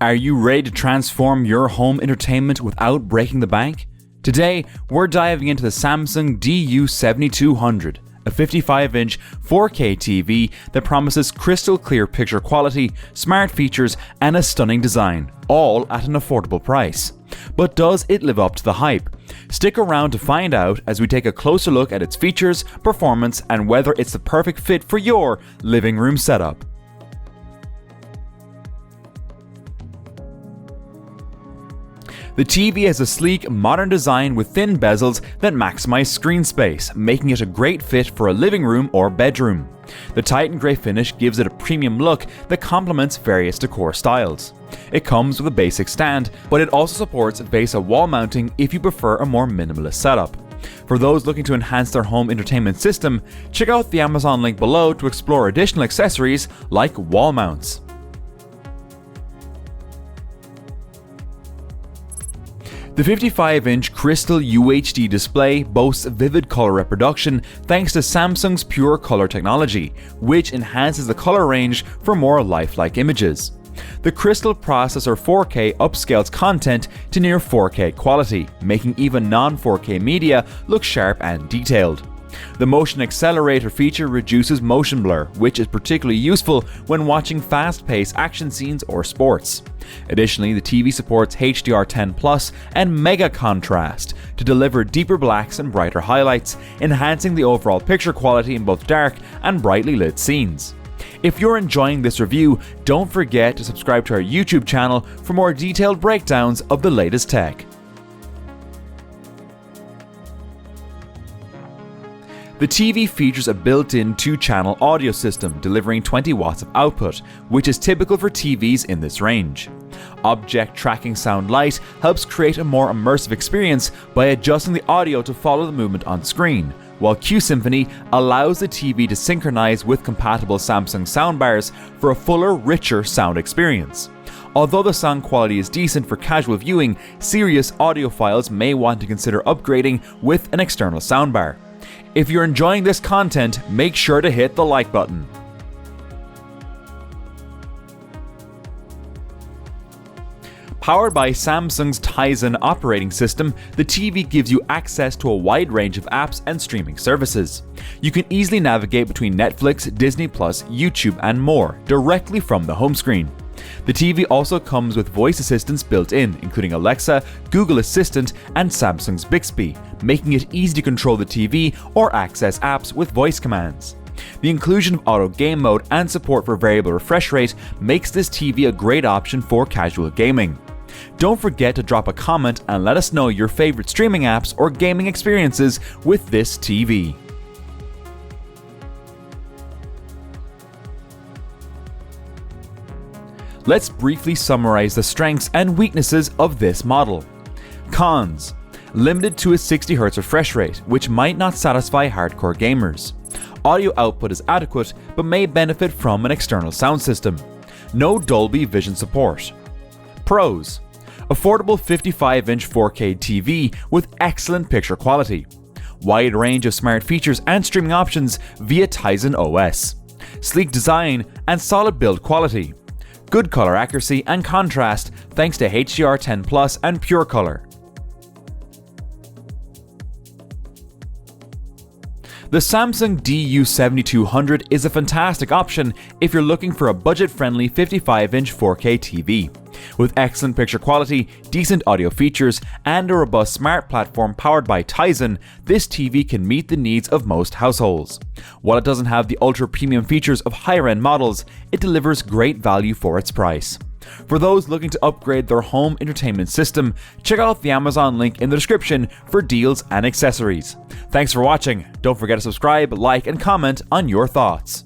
Are you ready to transform your home entertainment without breaking the bank? Today, we're diving into the Samsung DU7200, a 55-inch 4K TV that promises crystal clear picture quality, smart features, and a stunning design, all at an affordable price. But does it live up to the hype? Stick around to find out as we take a closer look at its features, performance, and whether it's the perfect fit for your living room setup. The TV has a sleek, modern design with thin bezels that maximize screen space, making it a great fit for a living room or bedroom. The Titan Grey finish gives it a premium look that complements various decor styles. It comes with a basic stand, but it also supports VESA wall mounting if you prefer a more minimalist setup. For those looking to enhance their home entertainment system, check out the Amazon link below to explore additional accessories like wall mounts. The 55-inch crystal UHD display boasts vivid color reproduction thanks to Samsung's Pure Color technology, which enhances the color range for more lifelike images. The crystal processor 4K upscales content to near 4K quality, making even non-4K media look sharp and detailed. The motion accelerator feature reduces motion blur, which is particularly useful when watching fast-paced action scenes or sports. Additionally, the TV supports HDR10+ and Mega Contrast to deliver deeper blacks and brighter highlights, enhancing the overall picture quality in both dark and brightly lit scenes. If you're enjoying this review, don't forget to subscribe to our YouTube channel for more detailed breakdowns of the latest tech. The TV features a built-in 2-channel audio system delivering 20 watts of output, which is typical for TVs in this range. Object Tracking Sound Light helps create a more immersive experience by adjusting the audio to follow the movement on screen, while Q Symphony allows the TV to synchronize with compatible Samsung soundbars for a fuller, richer sound experience. Although the sound quality is decent for casual viewing, serious audiophiles may want to consider upgrading with an external soundbar. If you're enjoying this content, make sure to hit the like button. Powered by Samsung's Tizen operating system, the TV gives you access to a wide range of apps and streaming services. You can easily navigate between Netflix, Disney+, YouTube, and more directly from the home screen. The TV also comes with voice assistants built in, including Alexa, Google Assistant, and Samsung's Bixby, making it easy to control the TV or access apps with voice commands. The inclusion of auto game mode and support for variable refresh rate makes this TV a great option for casual gaming. Don't forget to drop a comment and let us know your favorite streaming apps or gaming experiences with this TV. Let's briefly summarize the strengths and weaknesses of this model. Cons: limited to a 60Hz refresh rate, which might not satisfy hardcore gamers. Audio output is adequate, but may benefit from an external sound system. No Dolby Vision support. Pros: affordable 55-inch 4K TV with excellent picture quality. Wide range of smart features and streaming options via Tizen OS. Sleek design and solid build quality. Good color accuracy and contrast thanks to HDR10+ and Pure Color. The Samsung DU7200 is a fantastic option if you're looking for a budget-friendly 55-inch 4K TV. With excellent picture quality, decent audio features, and a robust smart platform powered by Tizen, this TV can meet the needs of most households. While it doesn't have the ultra-premium features of higher-end models, it delivers great value for its price. For those looking to upgrade their home entertainment system, check out the Amazon link in the description for deals and accessories. Thanks for watching. Don't forget to subscribe, like, and comment on your thoughts.